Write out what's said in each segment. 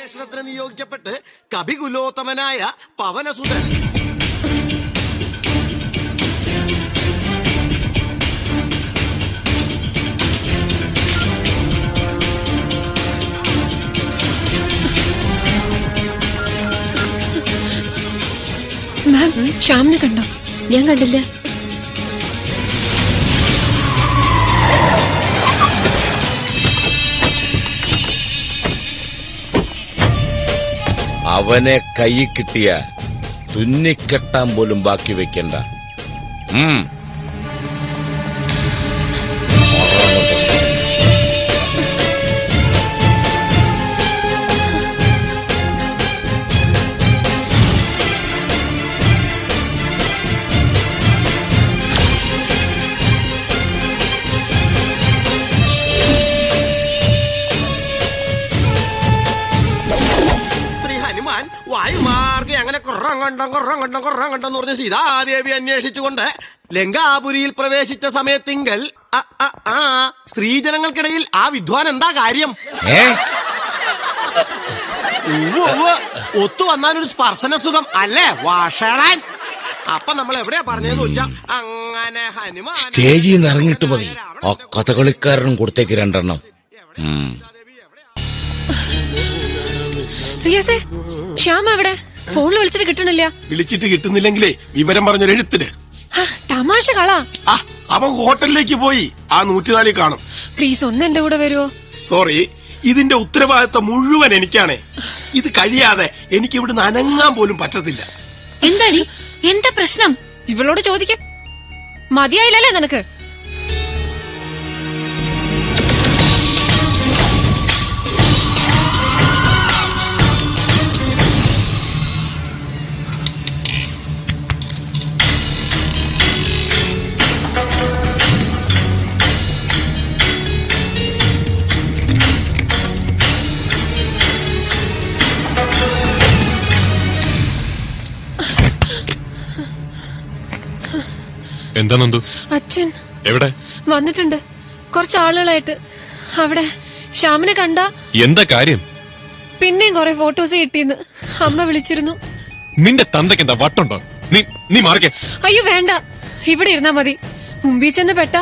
അന്വേഷണത്തിന് നിയോഗിക്കപ്പെട്ട് കവികുലോത്തമനായ പവനസുതൻ. മാം, ശ്യാമിനെ കണ്ടോ? ഞാൻ കണ്ടില്ല. അവനെ കൈ കിട്ടിയ തുന്നിക്കെട്ടാൻ പോലും ബാക്കി വെക്കണ്ട. വായുമാർഗെ അങ്ങനെ കൊറം കണ്ടെന്ന് പറഞ്ഞ് സീതാദേവി അന്വേഷിച്ചുകൊണ്ട് ലങ്കാപുരിയിൽ പ്രവേശിച്ച സമയത്തിങ്കൽ സ്ത്രീജനങ്ങൾക്കിടയിൽ ആ വിദ്വാൻ എന്താ കാര്യം? ഒത്തു വന്നാലൊരു സ്പർശന സുഖം അല്ലേ വാഷളാൻ? അപ്പൊ നമ്മൾ എവിടെയാ പറഞ്ഞതെന്ന് വെച്ചാ അങ്ങനെ ഹനുമാൻ സ്റ്റേജിൽ നിന്ന് ഇറങ്ങിട്ട് മതി. ആ കഥകളിക്കാരനും കൊടുത്തേക്ക് 2 എണ്ണം. റിയാസേ, ശ്യാം എവിടെ? ഫോണിൽ വിളിച്ചിട്ട് കിട്ടണില്ല. വിളിച്ചിട്ട് കിട്ടുന്നില്ലെങ്കിലേ വിവരം പറഞ്ഞൊരു എഴുത്തിന്. തമാശ കളാ. അവൻ ഹോട്ടലിലേക്ക് പോയി. ആ 104 കാണും. പ്ലീസ് ഒന്ന് എന്റെ കൂടെ വരുവോ? സോറി, ഇതിന്റെ ഉത്തരവാദിത്തം മുഴുവൻ എനിക്കാണ്. ഇത് കഴിയാതെ എനിക്ക് ഇവിടുന്ന് അനങ്ങാൻ പോലും പറ്റത്തില്ല. എന്താടി, എന്താ പ്രശ്നം? ഇവളോട് ചോദിക്ക. മതിയായില്ലല്ലേ നിനക്ക്? എന്താ നന്ദു? അച്ഛൻ എവിടെ? വന്നിട്ടുണ്ട് കുറച്ച് ആളുകളായിട്ട്. അവിടെ ശ്യാമിനെ കണ്ട. എന്താ കാര്യം? പിന്നെയും കുറെ ഫോട്ടോസ് കിട്ടിയെന്ന് അമ്മ വിളിച്ചിരുന്നു. നിന്റെ തന്തയ്ക്ക് എന്താ വട്ടുണ്ടോ? നീ മാറിക്കേ. അയ്യോ വേണ്ട, ഇവിടെ ഇരുന്നാ മതി. മുമ്പിൽ ചെന്ന് പെട്ട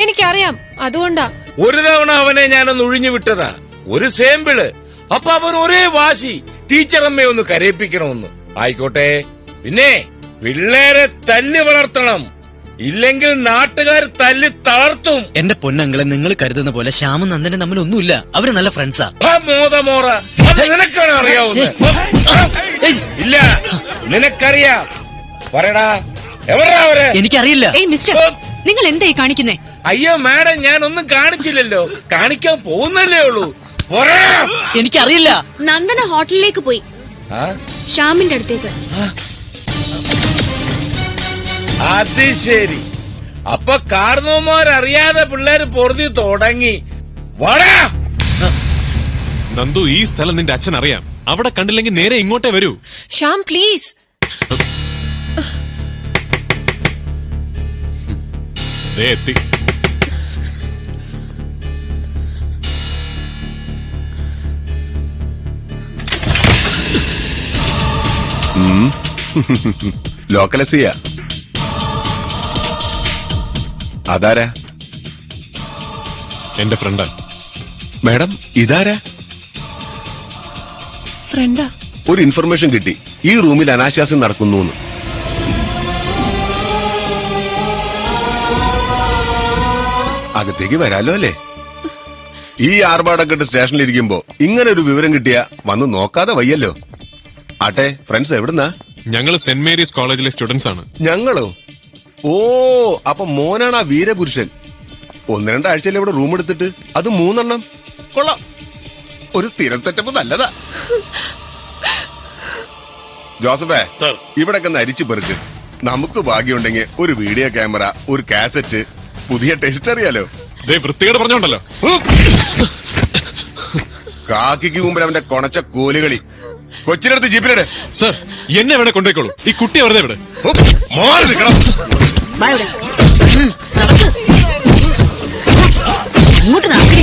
എനിക്കറിയാം, അതുകൊണ്ടാ. ഒരു തവണ അവനെ ഞാനൊന്ന് ഒഴിഞ്ഞു വിട്ടതാ, ഒരു സാമ്പിള്. അപ്പൊ അവൻ ഒരേ വാശി, ടീച്ചറമ്മയെ ഒന്ന് കരയിപ്പിക്കണമെന്ന്. ആയിക്കോട്ടെ, പിന്നെ പിള്ളേരെ തല്ലി വളർത്തണം, ഇല്ലെങ്കിൽ നാട്ടുകാർ തല്ലി തളർത്തും. എന്റെ പൊന്നങ്ങളെ, നിങ്ങൾ കരുതുന്ന പോലെ ശ്യാമും നന്ദനും തമ്മിൽ ഒന്നുമില്ല. അവര് നല്ല ഫ്രണ്ട്സാ. മോറ നിനക്കാണ് അറിയാവുന്നത്? ഇല്ല, നിനക്കറിയാം. പറയടാ, എവരാ അവര്? എനിക്കറിയില്ല. മിസ്റ്റർ, നിങ്ങൾ എന്തായി കാണിക്കുന്നേ? അയ്യോ മാഡം, ഞാൻ ഒന്നും കാണിച്ചില്ലല്ലോ, കാണിക്കാൻ പോകുന്നല്ലേ ഉള്ളൂ. എനിക്കറിയില്ല. നന്ദന ഹോട്ടലിലേക്ക് പോയി, ശ്യാമിന്റെ അടുത്തേക്ക്. അത് ശരി. അപ്പൊ കാരണവന്മാരറിയാതെ പിള്ളേര് പൊറുതി തുടങ്ങി. വടാ നന്ദു, ഈ സ്ഥലം നിന്റെ അച്ഛൻ അറിയാം. അവിടെ കണ്ടില്ലെങ്കിൽ നേരെ ഇങ്ങോട്ടേ വരൂ. ശ്യാം പ്ലീസ്. എത്തി. ലോക്കലസിയ അതാരാ? എന്റെ ഫ്രണ്ടാ. മാഡം, ഇതാരാ? ഫ്രണ്ടാ. ഒരു ഇൻഫർമേഷൻ കിട്ടി, ഈ റൂമിൽ അനാശാസ്യം നടക്കുന്നു. അകത്തേക്ക് വരാലോ അല്ലേ? ഈ ആർഭാടൊക്കെ സ്റ്റേഷനിൽ ഇരിക്കുമ്പോ ഇങ്ങനെ ഒരു വിവരം കിട്ടിയാ വന്ന് നോക്കാതെ വയ്യല്ലോ. ആട്ടെ, ഫ്രണ്ട്സ് എവിടുന്നാ? ഞങ്ങള് സെന്റ് മേരീസ് കോളേജിലെ സ്റ്റുഡൻസ് ആണ്. ഞങ്ങളോ? ഓ, അപ്പൊ മോനാണ് ആ വീരപുരുഷൻ. 1-2 ആഴ്ചയിൽ ഇവിടെ റൂം എടുത്തിട്ട് അത് 3 എണ്ണം. കൊള്ളാം, ഒരു സ്ഥിരം സെറ്റപ്പ് നല്ലതാ. ജോസഫേ, ഇവിടൊക്കെ ഒന്ന് അരിച്ചു പെറുക്ക്. നമുക്ക് ഭാഗ്യമുണ്ടെങ്കിൽ ഒരു വീഡിയോ ക്യാമറ, ഒരു കാസറ്റ്, പുതിയ ടെസ്റ്റ് അറിയാലോ. വൃത്തികേട് പറഞ്ഞോണ്ടല്ലോ. കാക്കിക്ക് മുമ്പിൽ അവന്റെ കൊണച്ച കോലുകളി. കൊച്ചിനടുത്ത് ജീപ്പിലിടെ. സർ, എന്നെ ഇവിടെ കൊണ്ടുപോയിക്കോളൂ. ഈ കുട്ടി വെറുതെ ഇവിടെ മാറി നിൽക്കണം. ഇങ്ങോട്ട് നടക്കേ.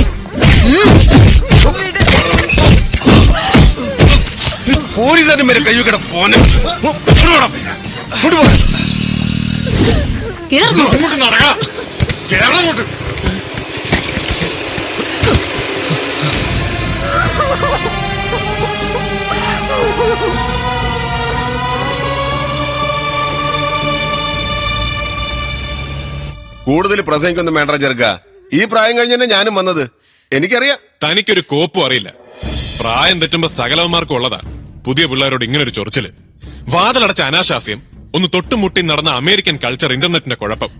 കുരുക്കട പോനെ അങ്ങോട്ട് നടക്കാം കേരളങ്ങോട്ട്. കൂടുതൽ പ്രസംഗിക്കൊന്നും വേണ്ട ചെറുക്ക. ഈ പ്രായം കഴിഞ്ഞ ഞാനും വന്നത് എനിക്കറിയാം. തനിക്കൊരു കോപ്പും അറിയില്ല. പ്രായം തെറ്റുമ്പോ സകലവന്മാർക്കും ഉള്ളതാ പുതിയ പിള്ളേരോട് ഇങ്ങനെ ഒരു ചൊറിച്ചില്. വാതിലടച്ച അനാശാസ്യം, ഒന്ന് തൊട്ടുമുട്ടി നടന്ന അമേരിക്കൻ കൾച്ചർ, ഇന്റർനെറ്റിന്റെ കുഴപ്പം,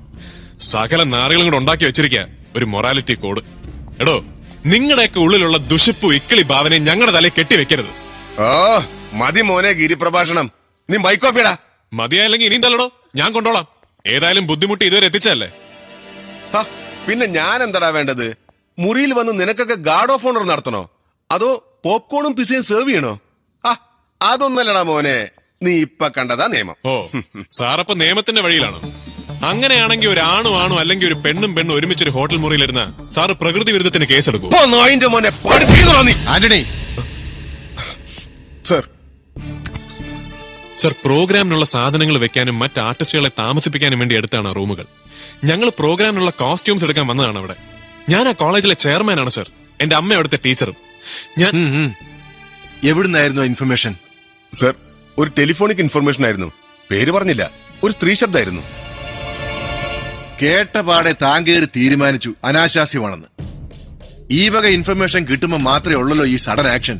സകല നാറുകളും കൂടെ ഉണ്ടാക്കി വെച്ചിരിക്കുക ഒരു മൊറാലിറ്റി കോഡ്. എടോ, നിങ്ങളുടെയൊക്കെ ഉള്ളിലുള്ള ദുഷിപ്പു ഇക്കിളി ഭാവനയും ഞങ്ങളുടെ തലയിൽ കെട്ടിവെക്കരുത്. ഓ മതി മോനെ ഗിരിപ്രഭാഷണം. നീ മൈക്കോഫിടാ. മതിയായില്ലെങ്കിൽ ഇനിയും തല്ലടോ, ഞാൻ കൊണ്ടോളാം. ഏതായാലും ബുദ്ധിമുട്ടി ഇതുവരെ എത്തിച്ചല്ലേ. പിന്നെ ഞാൻ എന്താടാ വേണ്ടത്? മുറിയിൽ വന്ന് നിനക്കൊക്കെ ഗാർഡ് ഓഫ് ഓണർ നടത്തണോ? അതോ പോപ്കോണും പിസയും സെർവ് ചെയ്യണോ? അതൊന്നല്ലടാ മോനെ, നീ ഇപ്പൊ കണ്ടതാ നിയമം. ഓ, സാറപ്പ നിയമത്തിന്റെ വഴിയിലാണോ? അങ്ങനെയാണെങ്കിൽ ഒരു ആണും ആണും അല്ലെങ്കിൽ ഒരു പെണ്ണും പെണ്ണും ഒരുമിച്ചൊരു ഹോട്ടൽ മുറിയിലിരുന്ന സാറ് പ്രകൃതി വിരുദ്ധത്തിന് കേസെടുക്കും. മോനെ പഠിപ്പിക്കുന്നോ നീ? ആന്റണി സർ, സർ, പ്രോഗ്രാമിനുള്ള സാധനങ്ങൾ വെക്കാനും മറ്റ് ആർട്ടിസ്റ്റുകളെ താമസിപ്പിക്കാനും വേണ്ടി എടുത്താണ് റൂമുകൾ. ഞങ്ങൾ പ്രോഗ്രാമിനുള്ള കോസ്റ്റ്യൂംസ് എടുക്കാൻ വന്നതാണ് അവിടെ. ഞാൻ ആ കോളേജിലെ ചെയർമാനാണ് സർ. എന്റെ അമ്മ അവിടുത്തെ ടീച്ചറും. ഞാൻ എവിടുന്നായിരുന്നു ഇൻഫർമേഷൻ? സർ, ഒരു ടെലിഫോണിക് ഇൻഫർമേഷൻ ആയിരുന്നു. പേര് പറഞ്ഞില്ല, ഒരു സ്ത്രീ ശബ്ദമായിരുന്നു. കേട്ട പാടെ താൻ കയറി തീരുമാനിച്ചു അനാശാസ്യമാണെന്ന്. ഈ വക ഇൻഫർമേഷൻ കിട്ടുമ്പോ മാത്രമേ ഉള്ളല്ലോ ഈ സഡൻ ആക്ഷൻ.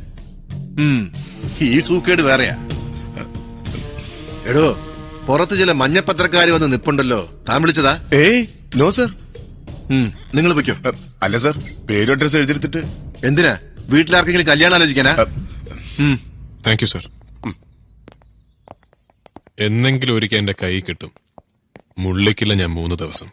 ഈ സൂക്കേട് വേറെയാ. എടോ, പുറത്ത് ചില മഞ്ഞപ്പത്രക്കാര് വന്ന് നിപ്പുണ്ടല്ലോ, താൻ വിളിച്ചതാ? ഏയ് നോ സർ. നിങ്ങൾ വെക്കോ. അല്ല സർ, പേരും അഡ്രസ് എഴുതിയെടുത്തിട്ട്. എന്തിനാ? വീട്ടിലാർക്കെങ്കിലും കല്യാണം ആലോചിക്കാനാ? Thank you sir. എന്നെങ്കിലും ഒരിക്കൽ എന്റെ കൈ കിട്ടും. മുള്ളിക്കില്ല ഞാൻ 3 ദിവസം.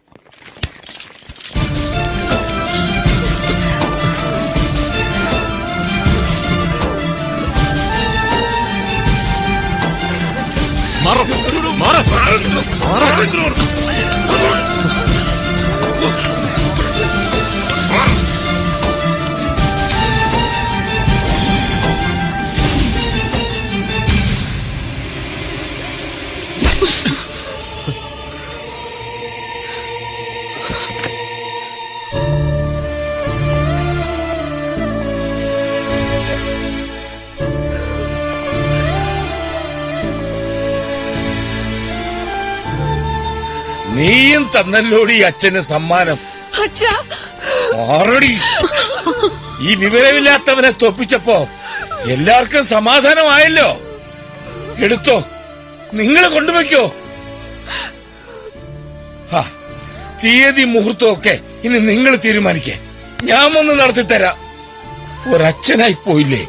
നീയും തന്നല്ലോടി അച്ഛന് സമ്മാനം. അച്ഛാ, ആറടി ഈ വിവരമില്ലാത്തവനെ തോപ്പിച്ചപ്പോ എല്ലാവർക്കും സമാധാനമായല്ലോ. എടുത്തോ, നിങ്ങൾ കൊണ്ടുവയ്ക്കോ. തീയതി മുഹൂർത്തമൊക്കെ ഇനി നിങ്ങൾ തീരുമാനിക്കേ. ഞാൻ ഒന്ന് നടത്തിത്തരാം. ഒരച്ഛനായി പോയില്ലേ,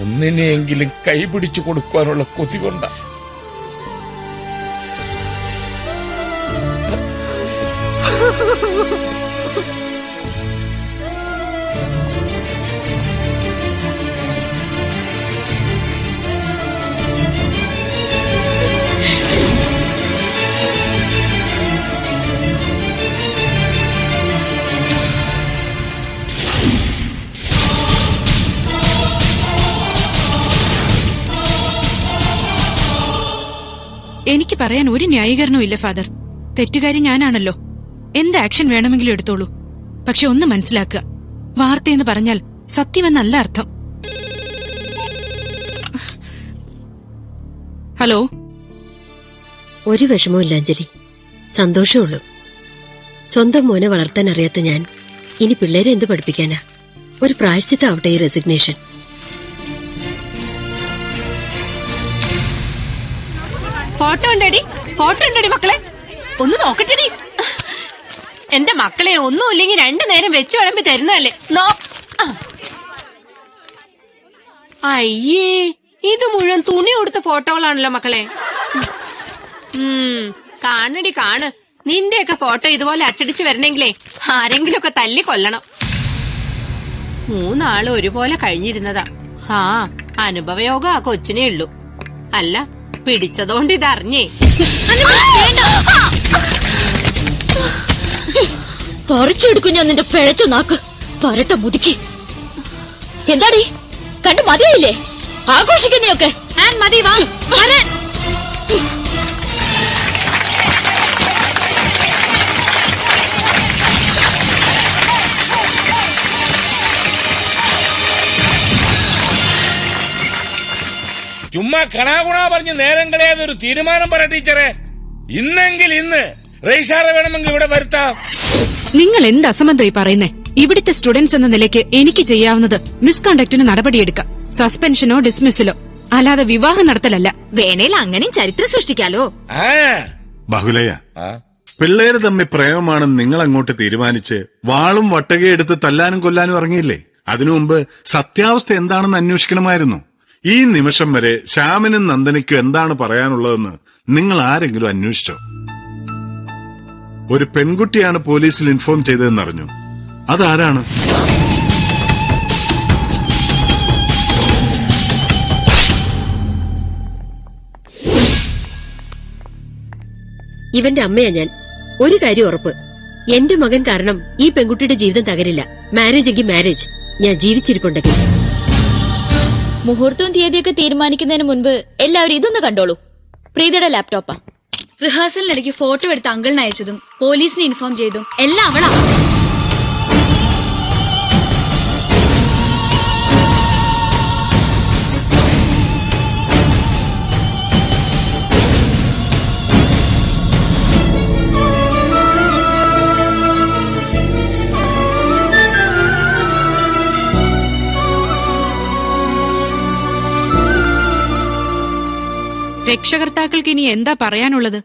ഒന്നിനെയെങ്കിലും കൈപിടിച്ചു കൊടുക്കാനുള്ള കൊതി കൊണ്ടാ. എനിക്ക് പറയാൻ ഒരു ന്യായീകരണവും ഇല്ല ഫാദർ. തെറ്റുകാരി ഞാനാണല്ലോ. എന്ത് ആക്ഷൻ വേണമെങ്കിലും എടുത്തോളൂ. പക്ഷെ ഒന്ന് മനസ്സിലാക്കുക, വാർത്തയെന്ന് പറഞ്ഞാൽ സത്യമെന്നല്ല അർത്ഥം. ഹലോ. ഒരു വിഷമവും അഞ്ജലി, സന്തോഷമുള്ളൂ. സ്വന്തം മോനെ വളർത്താൻ അറിയാത്ത ഞാൻ ഇനി പിള്ളേരെ എന്ത് പഠിപ്പിക്കാനാ? ഒരു പ്രായശ്ചിത്താവട്ടെ ഈ റെസിഗ്നേഷൻ. ഫോട്ടോ ഉണ്ടടി, ഫോട്ടോ ഉണ്ടടി മക്കളെ, ഒന്ന് നോക്കട്ടെടി. എന്റെ മക്കളെ ഒന്നുമില്ലെങ്കിൽ 2 നേരം വെച്ച് വിളമ്പി തരുന്നതല്ലേ. അയ്യേ, ഇത് മുഴുവൻ തുണി കൊടുത്ത ഫോട്ടോകളാണല്ലോ മക്കളെ. കാണടി കാണ്. നിന്റെയൊക്കെ ഫോട്ടോ ഇതുപോലെ അച്ചടിച്ച് വരണെങ്കിലേ ആരെങ്കിലും ഒക്കെ തല്ലി കൊല്ലണം. 3 ആള് ഒരുപോലെ കഴിഞ്ഞിരുന്നതാ. അനുഭവയോഗം ആ കൊച്ചിനേ ഉള്ളൂ. അല്ല, പിടിച്ചതോണ്ട് ഇതറിഞ്ഞേ. പറിച്ചെടുക്കും ഞാൻ നിന്റെ പിഴച്ച നാക്ക്. പരട്ട മുതുക്കി. എന്താടി കണ്ടു മതിയായില്ലേ? ആഘോഷിക്കുന്നൊക്കെ വരാൻ മതി, വാ വരാൻ. ചുമ്മാ കണാകുണാ പറഞ്ഞ് നേരം കളയാതെ ഒരു തീരുമാനം പറ ടീച്ചറെ. ഇന്നെങ്കിൽ ഇന്ന് റെയ്ഷാറെ വേണമെങ്കിൽ ഇവിടെ വരുത്താം. നിങ്ങൾ എന്ത് അസംബന്ധമായി പറയുന്നേ? ഇവിടുത്തെ സ്റ്റുഡൻസ് എന്ന നിലയ്ക്ക് എനിക്ക് ചെയ്യാവുന്നത് മിസ്കണ്ടക്ടിന് നടപടിയെടുക്കാം, സസ്പെൻഷനോ ഡിസ്മിസിലോ, അല്ലാതെ വിവാഹം നടത്തലല്ല. വേണേൽ അങ്ങനെയും ചരിത്രം സൃഷ്ടിക്കാലോ. ബഹുലയ, പിള്ളേര് തമ്മിൽ പ്രേമമാണെന്ന് നിങ്ങൾ അങ്ങോട്ട് തീരുമാനിച്ച് വാളും വട്ടകയും എടുത്ത് തല്ലാനും കൊല്ലാനും ഇറങ്ങിയില്ലേ? അതിനു മുമ്പ് സത്യാവസ്ഥ എന്താണെന്ന് അന്വേഷിക്കണമായിരുന്നു. ഈ നിമിഷം വരെ ശ്യാമിനും നന്ദനയ്ക്കും എന്താണ് പറയാനുള്ളതെന്ന് നിങ്ങൾ ആരെങ്കിലും അന്വേഷിച്ചോ? ഒരു പെൺകുട്ടിയാണ് പോലീസിൽ ഇൻഫോം ചെയ്തതെന്നറിഞ്ഞു. അതാരാണ്? ഇവന്റെ അമ്മയാ ഞാൻ. ഒരു കാര്യം ഉറപ്പ്, എന്റെ മകൻ കാരണം ഈ പെൺകുട്ടിയുടെ ജീവിതം തകരില്ല. മാരേജ് എങ്കിൽ മാരേജ്, ഞാൻ ജീവിച്ചിരിപ്പുണ്ടെങ്കിൽ. മുഹൂർത്തവും തീയതിയൊക്കെ തീരുമാനിക്കുന്നതിന് മുൻപ് എല്ലാവരും ഇതൊന്ന് കണ്ടോളൂ. പ്രീതിയുടെ ലാപ്ടോപ്പാ. റിഹേഴ്സലിനിടയ്ക്ക് ഫോട്ടോ എടുത്ത് അങ്കിളിന് അയച്ചതും പോലീസിനെ ഇൻഫോം ചെയ്തും എല്ലാം അവളാ. രക്ഷകർത്താക്കൾക്ക് ഇനി എന്താ പറയാനുള്ളത്?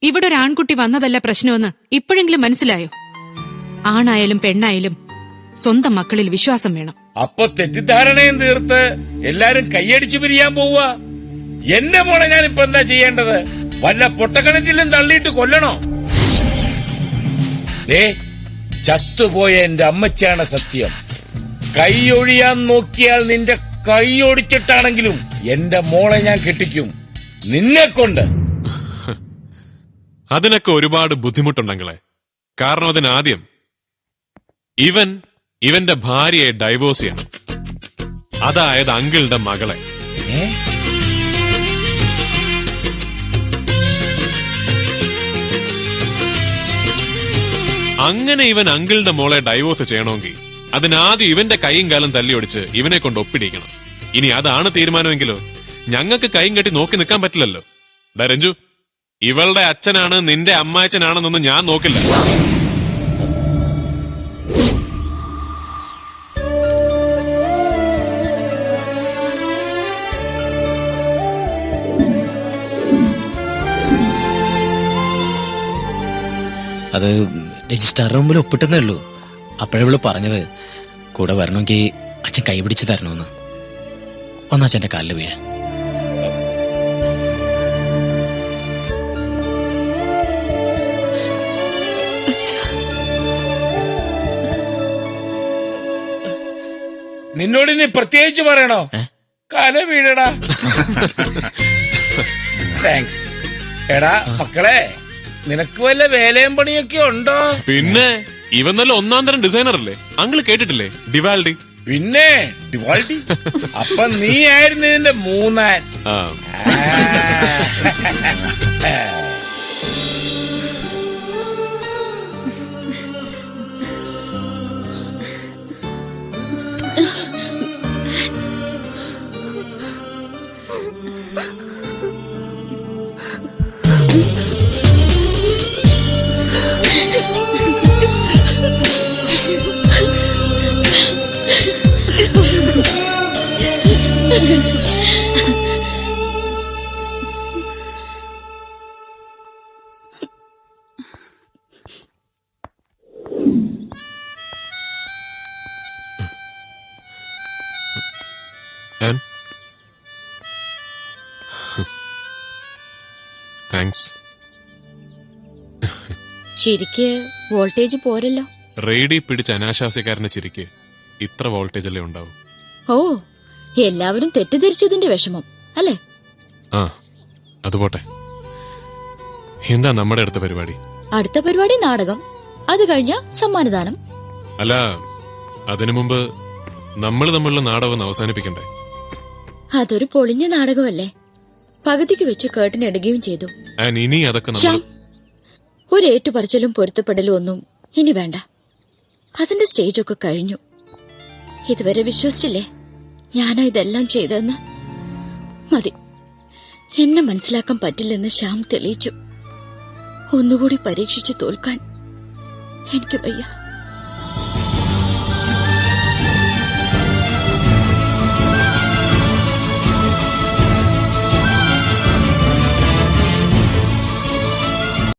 ഇവിടെ ഒരു ആൺകുട്ടി വന്നതല്ല പ്രശ്നമെന്ന് ഇപ്പോഴെങ്കിലും മനസ്സിലായോ? ആണായാലും പെണ്ണായാലും സ്വന്തം മക്കളിൽ വിശ്വാസം വേണം. അപ്പൊ തെറ്റിദ്ധാരണയും തീർത്ത് എല്ലാരും കൈയടിച്ചു പിരിയാൻ പോവുക. എന്റെ മോളെ ഞാനിപ്പോ എന്താ ചെയ്യേണ്ടത്? വല്ല പൊട്ടക്കിണറ്റിലും തള്ളിയിട്ട് കൊല്ലണോ? ചത്തുപോയ എന്റെ അമ്മച്ചാണ് സത്യം. കൈയൊഴിയാൻ നോക്കിയാൽ നിന്റെ കൈയൊടിച്ചിട്ടാണെങ്കിലും എന്റെ മോളെ ഞാൻ കെട്ടിക്കും, നിന്നെ കൊണ്ട്. അതിനൊക്കെ ഒരുപാട് ബുദ്ധിമുട്ടുണ്ടെങ്കിലേ. കാരണം അതിനാദ്യം ഇവന്റെ ഭാര്യയെ ഡൈവോഴ്സ് ചെയ്യണം. അതായത് അങ്കിളുടെ മകളെ. അങ്ങനെ ഇവൻ അങ്കിളുടെ മോളെ ഡൈവോഴ്സ് ചെയ്യണമെങ്കിൽ അതിനാദ്യം ഇവന്റെ കൈയും കാലം തല്ലിയൊടിച്ച് ഇവനെ കൊണ്ട് ഒപ്പിടിക്കണം. ഇനി അതാണ് തീരുമാനമെങ്കിലോ ഞങ്ങൾക്ക് കൈയും കെട്ടി നോക്കി നിൽക്കാൻ പറ്റില്ലല്ലോ. രഞ്ജു, ഇവളുടെ അച്ഛനാണ് നിന്റെ അമ്മായച്ചനാണെന്നൊന്നും ഞാൻ നോക്കില്ല. അത് രജിസ്റ്റർ റൂമിൽ ഒപ്പിട്ടെന്നേ ഉള്ളൂ. അപ്പോഴവള് പറഞ്ഞത് കൂടെ വരണമെങ്കിൽ അച്ഛൻ കൈപിടിച്ച് തരണമെന്ന്. ഒന്നച്ഛന്റെ കാലിൽ വീഴ. നിന്നോടിനി പ്രത്യേകിച്ച് പറയണോ? കാല വീഴടാ. താങ്ക്സ്. എടാ മക്കളെ, നിനക്ക് വല്ല വേലയും പണിയൊക്കെ ഉണ്ടോ? പിന്നെ ഇവൻ നല്ല ഒന്നാം തരം ഡിസൈനർ അല്ലേ? അങ്കിള് കേട്ടിട്ടില്ലേ ഡിവാൽഡി? പിന്നെ ഡിവാൽഡി. അപ്പൊ നീ ആയിരുന്നു ഇതിന്റെ മൂന്നാൻ. താങ്ക്സ്. ചിരിക്ക് വോൾട്ടേജ് പോരല്ലോ. റേഡി പിടിച്ച അനാശാസ്യക്കാരന്റെ ചിരിക്ക് ഇത്ര വോൾട്ടേജ് അല്ലേ ഉണ്ടാവും? ഓ, എല്ലാവരും തെറ്റിദ്ധരിച്ചതിന്റെ വിഷമം അല്ലേ? ആ, അതുപോട്ടെ. എന്താ നമ്മുടെ അടുത്ത പരിപാടി? അടുത്ത പരിപാടി നാടകം. അത് കഴിഞ്ഞ സമ്മാനദാനം. അല്ല, അതിനു മുമ്പ് നമ്മൾ തമ്മിലുള്ള നാടകം അവസാനിപ്പിക്കണ്ടേ? അതൊരു പൊളിഞ്ഞ നാടകമല്ലേ? പകുതിക്ക് വെച്ച് കേട്ടിനിടുകയും ചെയ്തു. ആൻഡ് ഇനി അതൊക്കെ ശ്യാം, നമ്മൾ ഒരു ഏറ്റുപറച്ചിലും പൊരുത്തപ്പെടലും ഒന്നും ഇനി വേണ്ട. അതിന്റെ സ്റ്റേജൊക്കെ കഴിഞ്ഞു. ഇതുവരെ വിശ്വസിച്ചില്ലേ ഞാനാ ഇതെല്ലാം ചെയ്തതെന്ന്? മതി. എന്നെ മനസ്സിലാക്കാൻ പറ്റില്ലെന്ന് ശ്യാം തെളിയിച്ചു. ഒന്നുകൂടി പരീക്ഷിച്ചു തോൽക്കാൻ എനിക്ക് വയ്യ.